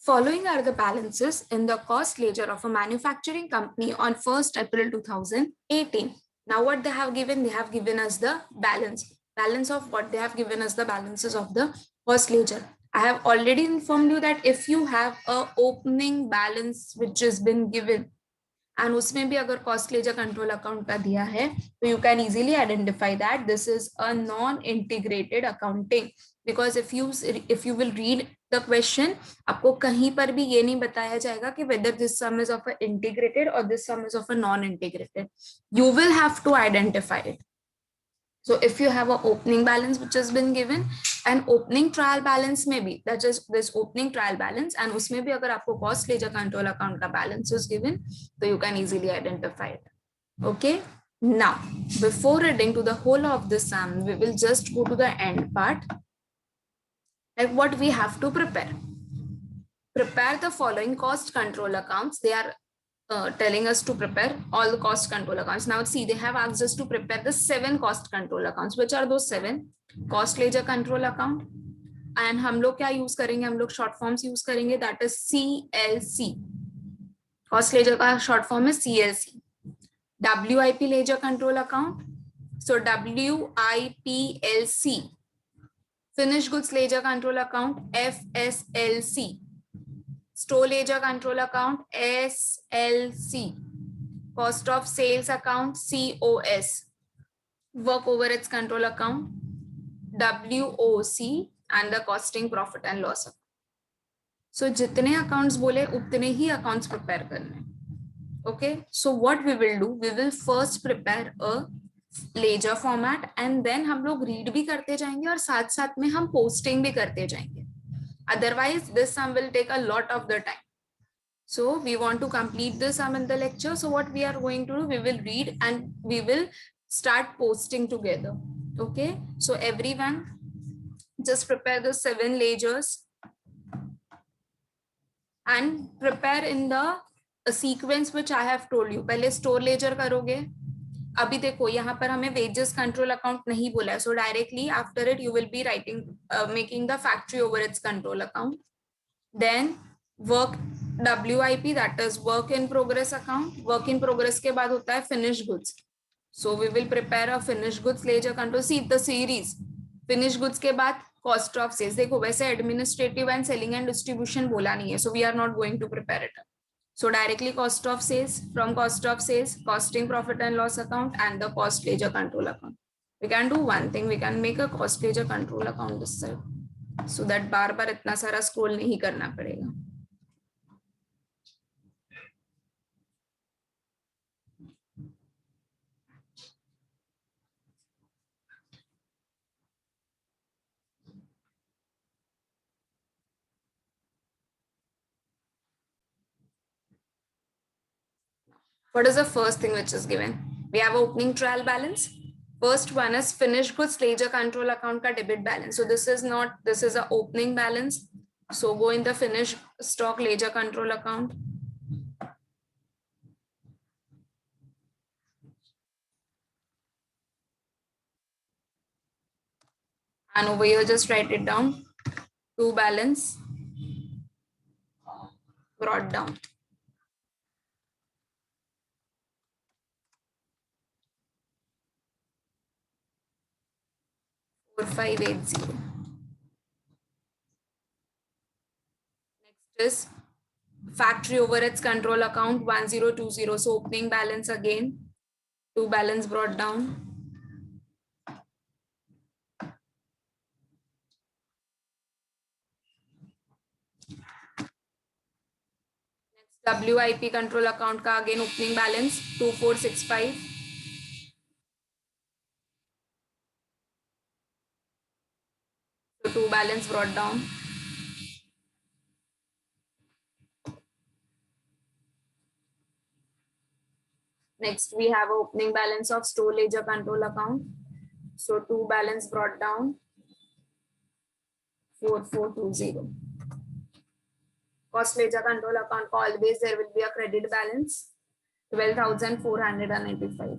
Following are the balances in the cost ledger of a manufacturing company on 1st April 2018. Now what they have given us the balance of what they have given us, the balances of the cost ledger. I have already informed you that if you have a opening balance which has been given and उसमें भी अगर cost ledger control account का दिया है तो you can easily identify that this is a non integrated accounting, because if you will read the question, आपको कहीं पर भी ये नहीं बताया जाएगा कि whether this sum is of a integrated और this sum is of a non integrated. You will have to identify it. So if you have an opening balance which has been given, an opening trial balance may be, that is this opening trial balance, and उसमें भी अगर आपको cost ledger control account का balance is given, so you can easily identify it. Okay. Now, before reading to the whole of this sum, we will just go to the end part. Like what we have to prepare. Prepare the following cost control accounts. They are telling us to prepare all the cost control accounts. Now see, they have asked us to prepare the 7 cost control accounts. Which are those 7? Cost ledger control account, and हम लोग क्या use करेंगे, हम लोग short forms use करेंगे, that is CLC. Cost ledger का short form है CLC. WIP ledger control account, so WIPLC. Finish goods ledger control account FSLC. Store ledger control account SLC. Cost of sales account COS. Work overheads control account WOC, and the costing profit and loss account. So जितने accounts बोले उतने ही accounts prepare करने. Okay, so what we will do, we will first prepare a ledger format and then हम लोग read भी करते जाएंगे और साथ साथ में हम posting भी करते जाएंगे. Otherwise, this sum will take a lot of the time. So we want to complete this sum in the lecture. So what we are going to do, we will read and we will start posting together. Okay. So everyone just prepare the 7 ledgers and prepare in the sequence which I have told you. पहले store ledger करोगे. अभी देखो यहाँ पर हमें wages control account नहीं बोला है. So directly after it you will be writing, making the factory overheads control account. Then work WIP, that is work in progress account. Work in progress के बाद होता है finished goods. So we will prepare a finished goods ledger control. See the series. Finished goods के बाद cost of sales. देखो वैसे administrative and selling and distribution बोला नहीं है. So we are not going to prepare it. So directly cost of sales, from cost of sales, costing profit and loss account and the cost ledger control account. We can do one thing. We can make a cost ledger control account this side, so that बार बार इतना सारा scroll नहीं करना पड़ेगा. What is the first thing which is given? We have opening trial balance. First one is finished goods ledger control account ka debit balance. So this is not, this is a opening balance. So go in the finished stock ledger control account. And over here just write it down. To balance brought down. 4580. Next is factory overheads control account 1020. So opening balance again, to balance brought down. Next WIP control account ka again opening balance 2465. So to balance brought down. Next, we have opening balance of store ledger control account. So to balance brought down 4420. Cost ledger control account, always there will be a credit balance 12,485.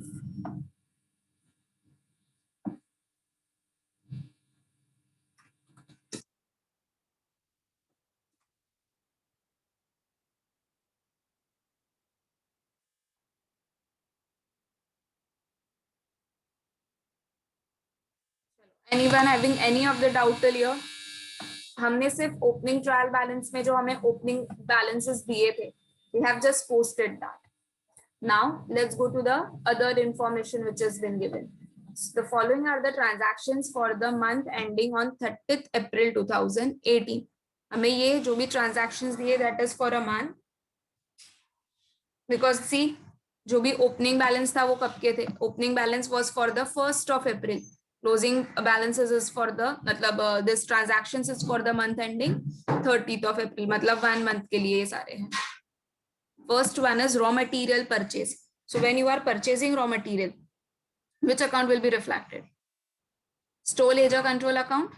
Anyone having any of the doubt till here? हमने सिर्फ opening trial balance में जो हमें opening balances दिए थे, we have just posted that. Now let's go to the other information which has been given. The following are the transactions for the month ending on 30th April 2018. हमें ये जो भी transactions दिए that is for a month, because see जो भी opening balance था वो कब के थे? Opening balance was for the 1st of April. Closing balances is for the मतलब this transactions is for the month ending 30th of April, मतलब 1 month के लिए ये सारे हैं. First one is raw material purchase. So when you are purchasing raw material, which account will be reflected? Store ledger control account.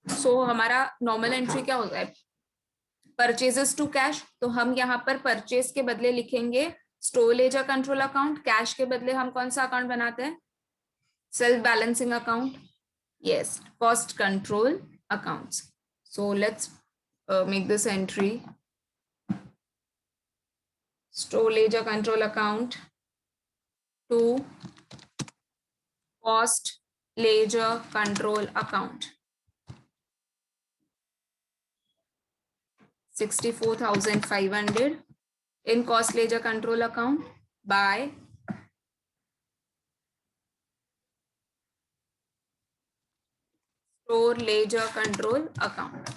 So हमारा normal entry क्या होता है? Purchases to cash. तो हम यहाँ पर purchase के बदले लिखेंगे store ledger control account. Cash के बदले हम कौन सा अकाउंट बनाते हैं? Self balancing account. Yes, cost control accounts. So let's make this entry. Store ledger control account to cost ledger control account. 64,500 in cost ledger control account by store ledger control account.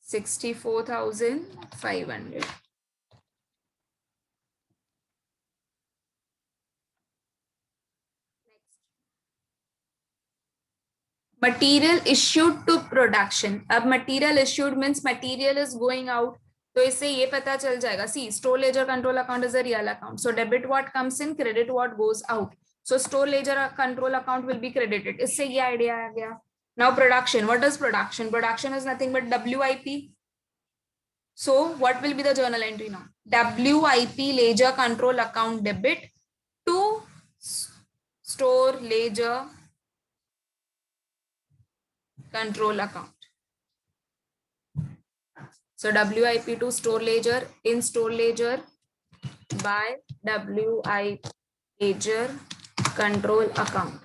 64,500. Material issued to production. अब material issued means material is going out. तो इससे ये पता चल जाएगा. See, store ledger control account is a real account. So debit what comes in, credit what goes out. So store ledger control account will be credited. इससे ये idea आ गया. Now production. What is production? Production is nothing but WIP. So what will be the journal entry now? WIP ledger control account debit to store ledger control account. So WIP to store ledger in store ledger by WIP ledger control account.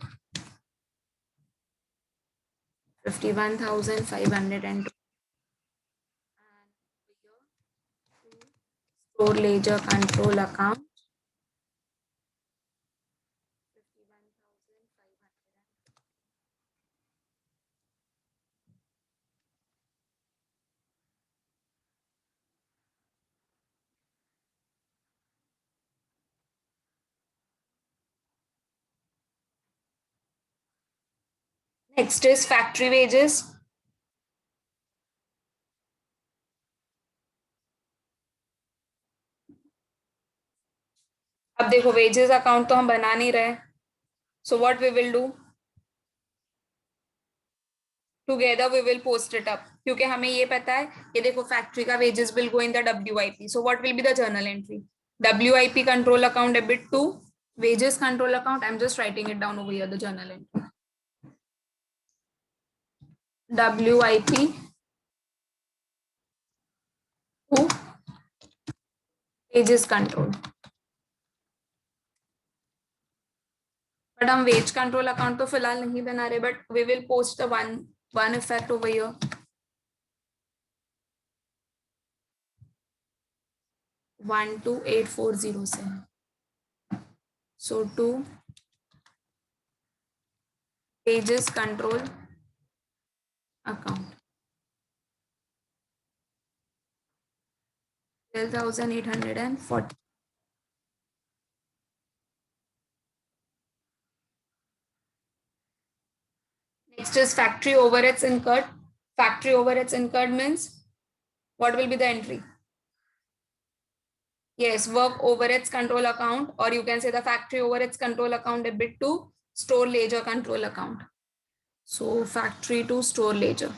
51,500 and store ledger control account. Next is factory wages. अब देखो wages account तो हम बना नहीं रहे. So what we will do? Together we will post it up. क्योंकि हमें ये पता है कि देखो factory का wages will go in the WIP. So what will be the journal entry? WIP control account debit to wages control account. I'm just writing it down over here, the journal entry. WIP to wages control. But हम wage control account तो फिलहाल नहीं बना रहे, but we will post the one effect over here. One 2840 से. So to wages control account. 12,840. Next is factory overheads incurred. Factory overheads incurred means what will be the entry? Yes, work overheads control account, or you can say the factory overheads control account debit to store ledger control account. So factory to store ledger.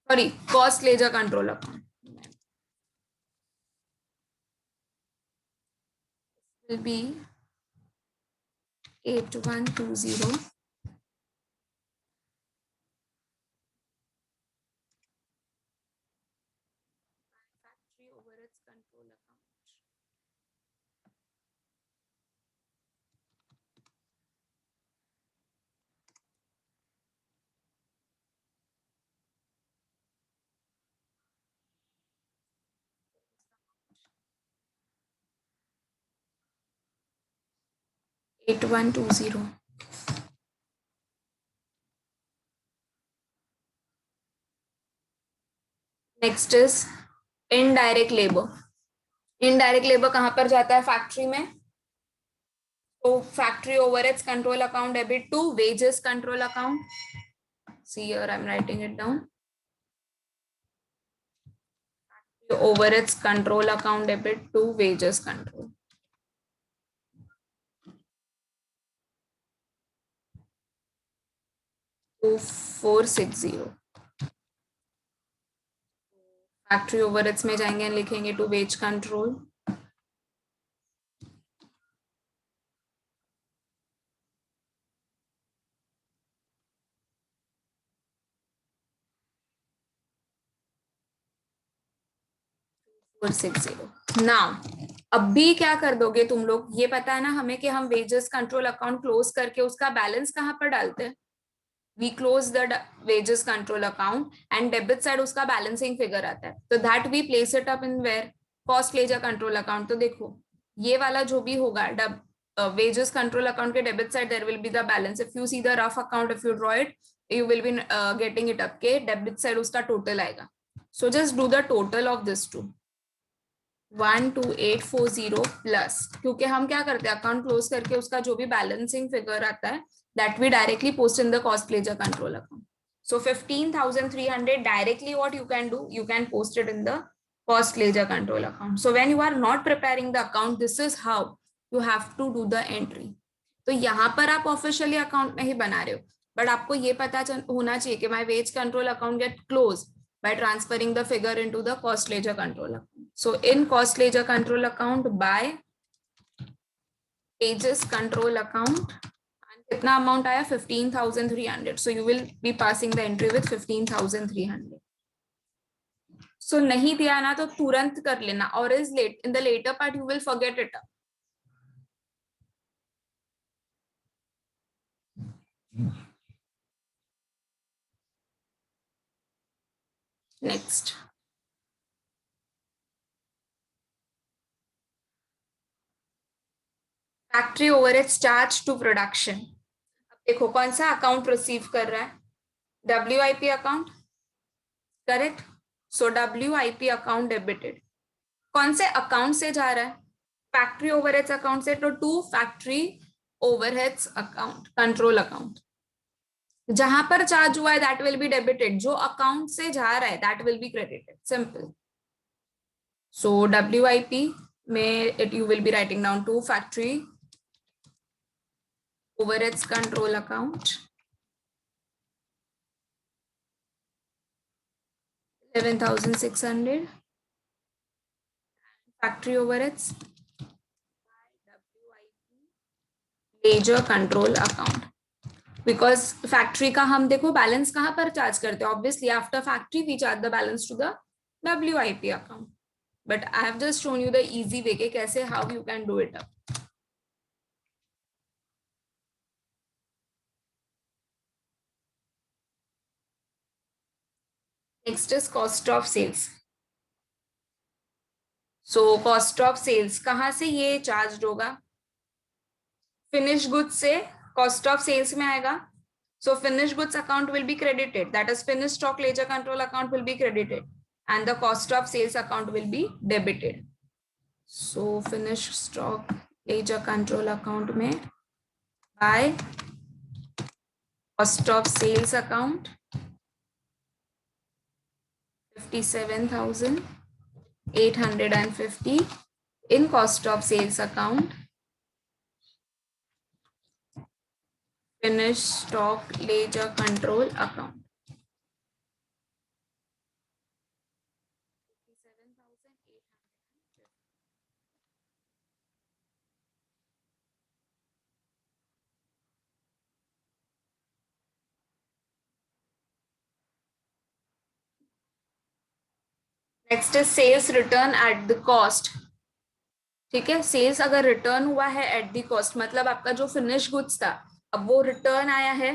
Sorry, cost ledger control account. Will be 8120. Factory overheads control account. 8120. Next is indirect labour. Indirect labour कहां पर जाता है? Factory में. तो factory overheads control account debit to wages control account. See here I'm writing it down. Overheads control account debit to wages control. 2460. Factory overheads में जाएंगे और लिखेंगे टू वेज कंट्रोल. नाउ अब भी क्या कर दोगे तुम लोग? ये पता है ना हमें कि हम वेजेस कंट्रोल अकाउंट क्लोज करके उसका बैलेंस कहां पर डालते हैं? We close the wages control account and debit side उसका बैलेंसिंग फिगर आता है. तो that we place it up in where? Cost ledger control account. तो देखो ये वाला जो भी होगा wages control account के debit side there will be the balance. If you see the rough account, if you draw it, you will be getting it up के debit side उसका total आएगा. So just do the total of this two. 12840 plus, क्योंकि हम क्या करते हैं account close करके उसका जो भी बैलेंसिंग फिगर आता है that we directly post in the cost ledger control account. So 15,300 directly what you can do, you can post it in the cost ledger control account. So when you are not preparing the account, this is how you have to do the entry. तो यहाँ पर आप officially account नहीं बना रहे हो, but आपको ये पता होना चाहिए कि my wage control account get close by transferring the figure into the cost ledger control account. So in cost ledger control account by wages control account, कितना अमाउंट आया? 15,300. So you will be passing the entry with 15,300. So नहीं दिया ना तो तुरंत कर लेना, or is late in the later part you will forget it. Next, factory overheads charge to production. अब देखो कौन सा अकाउंट रिसीव कर रहा है? WIP account, correct. So WIP account debited. कौन से अकाउंट से जा रहा है? फैक्ट्री ओवरहेड्स अकाउंट से. तो to factory overheads account control account. जहां पर चार्ज हुआ है दैट विल बी डेबिटेड. जो अकाउंट से जा रहा है that will be credited. Simple. So WIP में it you will be writing down to factory overheads control account 11,600. factory overheads ledger control account. Because factory का हम देखो बैलेंस कहां पर चार्ज करते हैं? Obviously after factory we charge the balance to the WIP account. But I have just shown you the easy way के कैसे how you can do it up. Next is cost of sales. So cost of sales कहां से ये charge होगा? Finish goods से cost of sales में आएगा. So finished goods account will be credited. That is finished stock ledger control account will be credited and the cost of sales account will be debited. So finished stock ledger control account में by cost of sales account 57,850 in cost of sales account finished stock ledger control account. Next is sales return at the cost. ठीक है, sales अगर return हुआ है eight the cost मतलब आपका जो finish goods था अब वो रिटर्न आया है.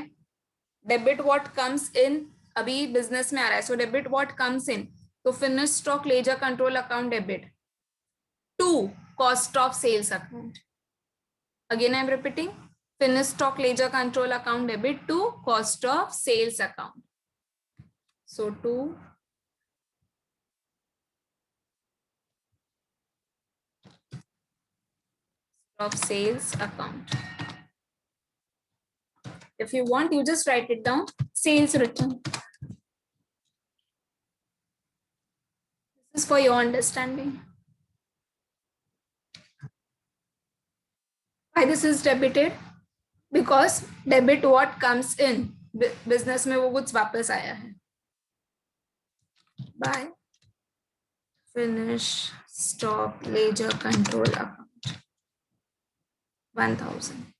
डेबिट व्हाट कम्स इन, अभी बिजनेस में आ रहा है. So debit what comes in. तो finish stock ledger control account debit to cost of sales account. Again, I'm repeating. Finished stock ledger control account debit to cost of sales account. So to of sales account. If you want, you just write it down. Sales return. This is for your understanding. Why this is debited? Because debit what comes in. Business में वो कुछ वापस आया है. By finish stock ledger control account 1000.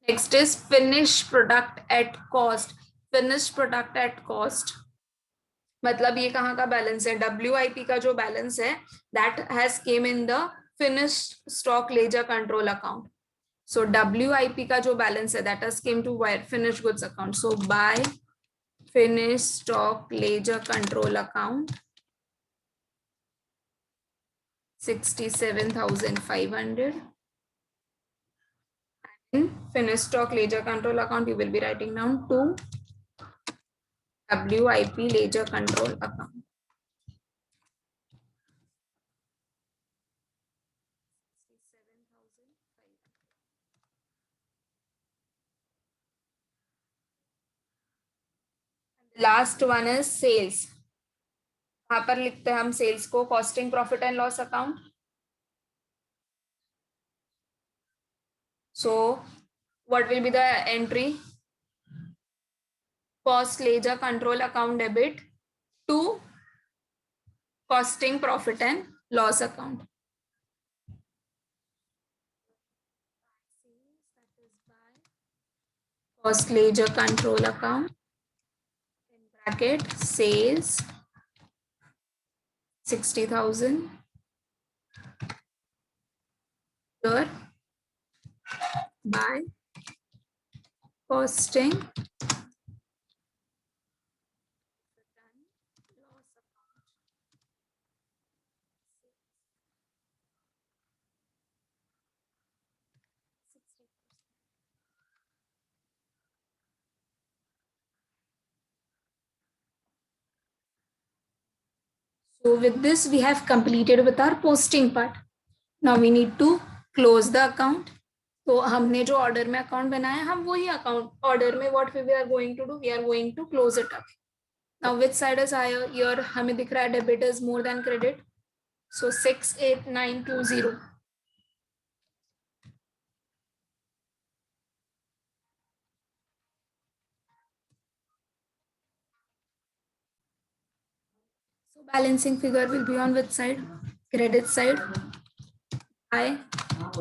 Next is finished product at cost. Finished product at cost. मतलब ये कहाँ का बैलेंस है? WIP का जो बैलेंस है that has came in the finished stock ledger control account. So WIP का जो बैलेंस है that has came to where? Finished goods account. So by finished stock ledger control account 67,500. In finished stock ledger control account, you will be writing down to WIP ledger control account. Last one is sales. यहाँ पर लिखते हैं हम sales को costing profit and loss account. So what will be the entry? Cost ledger control account debit to costing profit and loss account. Cost ledger control account in bracket sales 60,000 here by costing So with this, we have completed with our posting part. Now we need to close the account. तो हमने जो order में account बनाया हम वही account order में what we are going to do we are going to close it up. Now which side is higher? Here हमें दिख रहा है debit is more than credit. So 68920. So balancing figure will be on which side? Credit side. I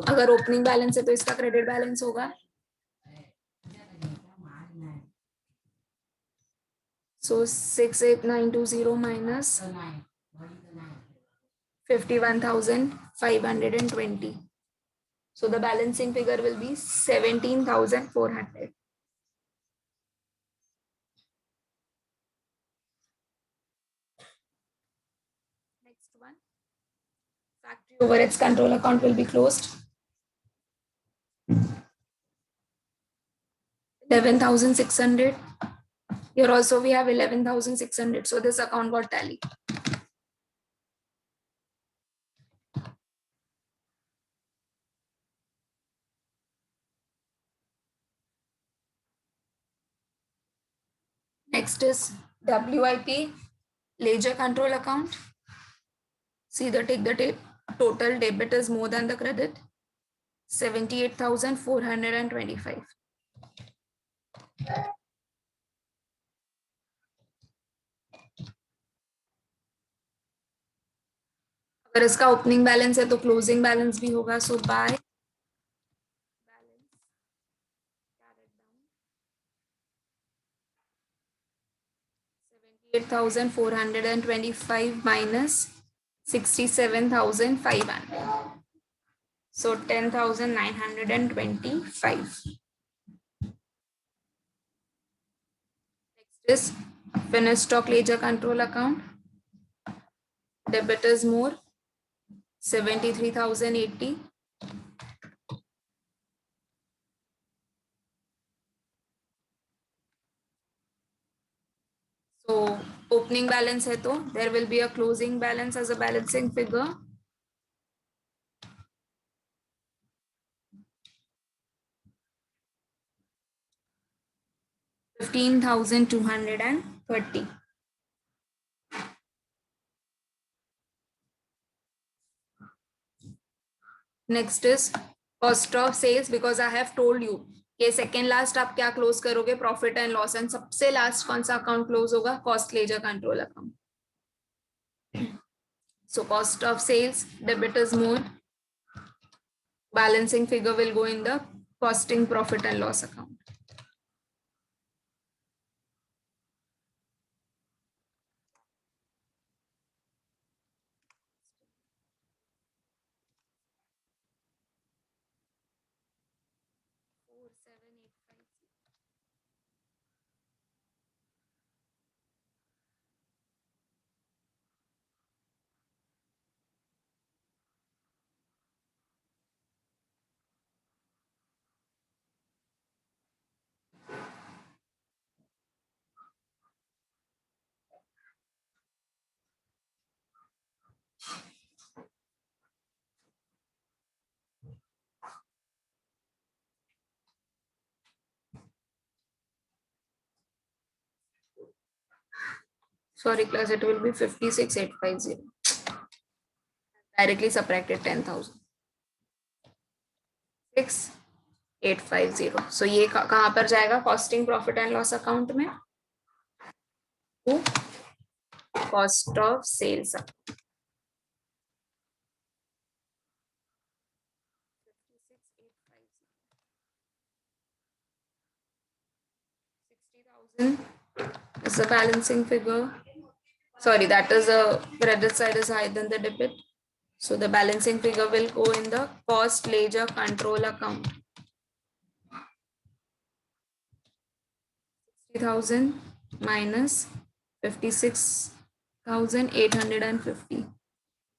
अगर opening balance है तो इसका credit balance होगा. So 68920 minus 51,520. So the balancing figure will be 17,400. Next one. Factory overheads control account will be closed. 11,600. Here also we have 11,600. So this account got tally. Next is WIP ledger control account. See the take the total debit is more than the credit. 78,425. अगर इसका opening balance है तो closing balance भी होगा. सो bye 78,425 minus 67,500. So 10,925. This finished stock ledger control account. Debitors more 73,080. So opening balance है तो there will be a closing balance as a balancing figure. $15,230. Next is cost of sales, because I have told you कि second last आप क्या close करोगे, profit and loss, and सबसे last कौन सा account close होगा, cost ledger control account. So cost of sales, debitors more, balancing figure will go in the costing profit and loss account. Sorry class, it will be 56,850. Directly subtracted 10,000. 6,850. So ये कहाँ पर जाएगा, costing profit and loss account में, to cost of sales account. Is the balancing figure. Sorry, that is a credit side is higher than the debit. So the balancing figure will go in the cost ledger control account. 60,000 minus 56,850.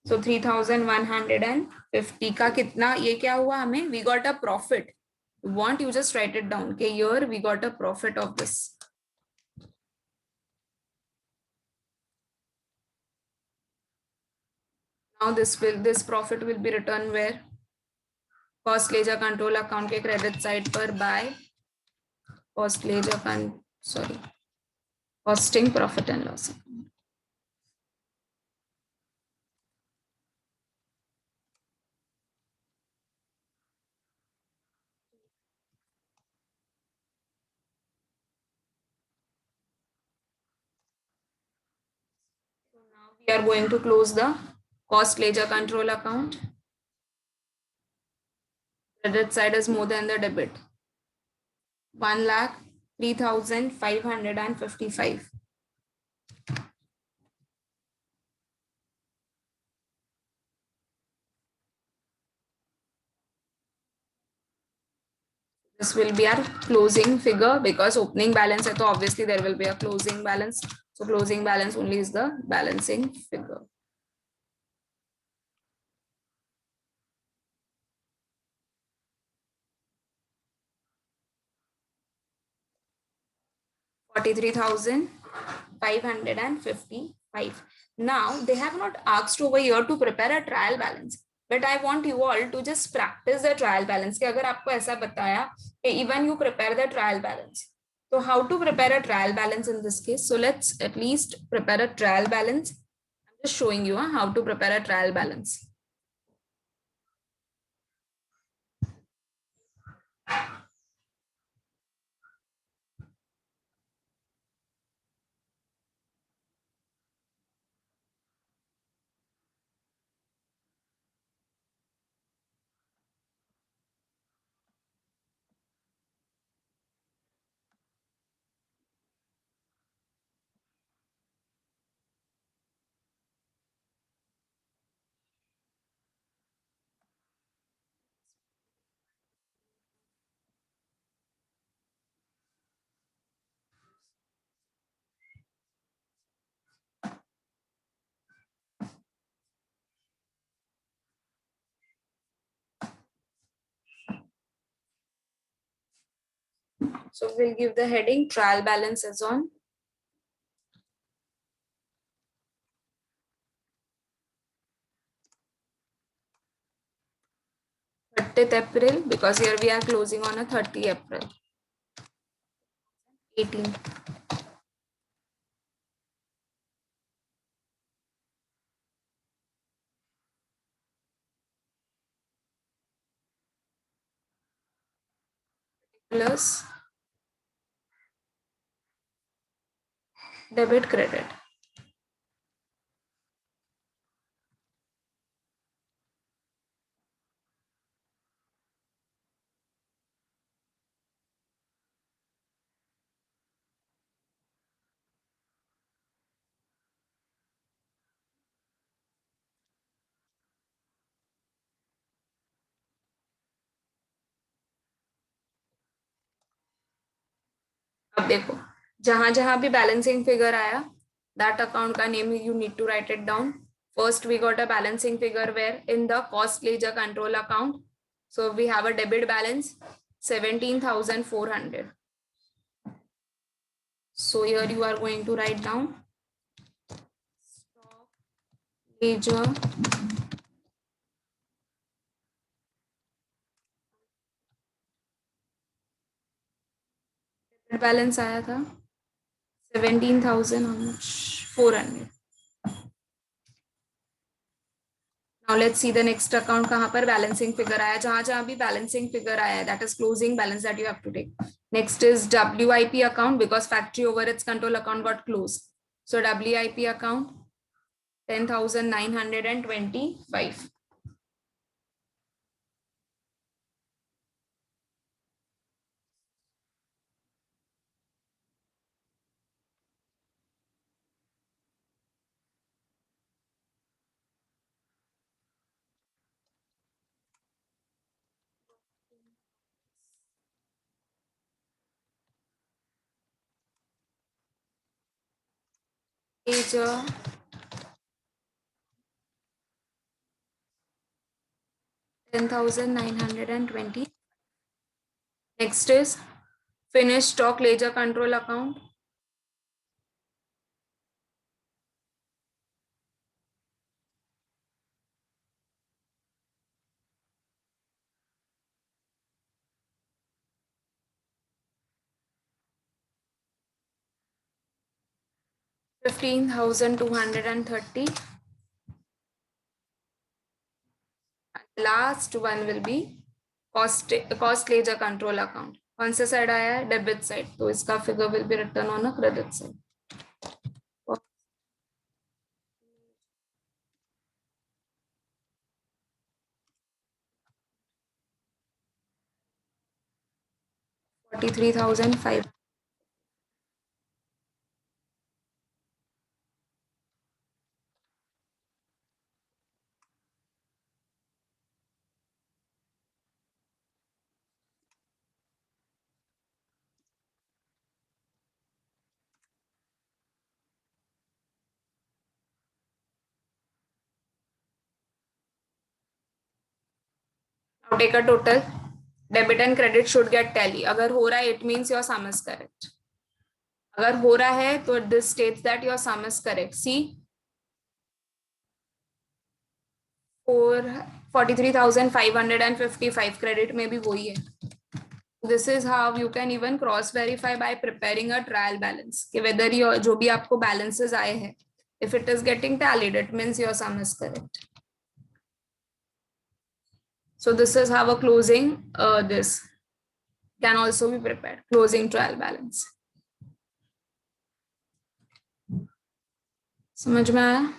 So 3,150 का कितना, ये क्या हुआ हमें, we got a profit. Want you just write it down. Okay, here we got a profit of this. Now this profit will be returned where, cost ledger control account के credit side पर by cost ledger costing profit and loss account. So now we are going to close the cost ledger control account. Credit side is more than the debit. 1,03,555. This will be our closing figure, because opening balance है तो obviously there will be a closing balance. So closing balance only is the balancing figure. $43,555. Now they have not asked over here to prepare a trial balance, but I want you all to just practice the trial balance. कि अगर आपको ऐसा बताया कि even you prepare the trial balance, so how to prepare a trial balance in this case? So let's at least prepare a trial balance. I'm just showing you how to prepare a trial balance. So we'll give the heading trial balance is on 30th April, because here we are closing on a 30 April 18. Plus debit credit. अब देखो, जहां जहां भी balancing figure आया, that account का name you need to write it down. First, we got a balancing figure where in the cost ledger control account. So we have a debit balance 17,400. So here you are going to write down stock ledger balance आया था 17,400. Now let's see the next account. कहाँ पर balancing figure आया, जहां जहां भी balancing figure आया, that is closing balance that you have to take. Next is WIP account, because factory overheads control account got closed. So WIP account 10,925. Ledger 10,920. Next is finished stock ledger control account 15,230. Last one will be cost ledger control account. कौन सा side आया है, debit side, तो इसका figure will be return on a credit side. 43,500. Now take a total. Debit and credit should get tally. अगर हो रहा है, it means your sum is correct. अगर हो रहा है तो this states that your sum is correct. See, 43,555 credit में भी वही है. This is how you can even cross verify by preparing a trial balance कि whether your जो भी आपको balances आए हैं, if it is getting tallied, it means your sum is correct. So this is how a closing this can also be prepared, closing trial balance. समझ में आया?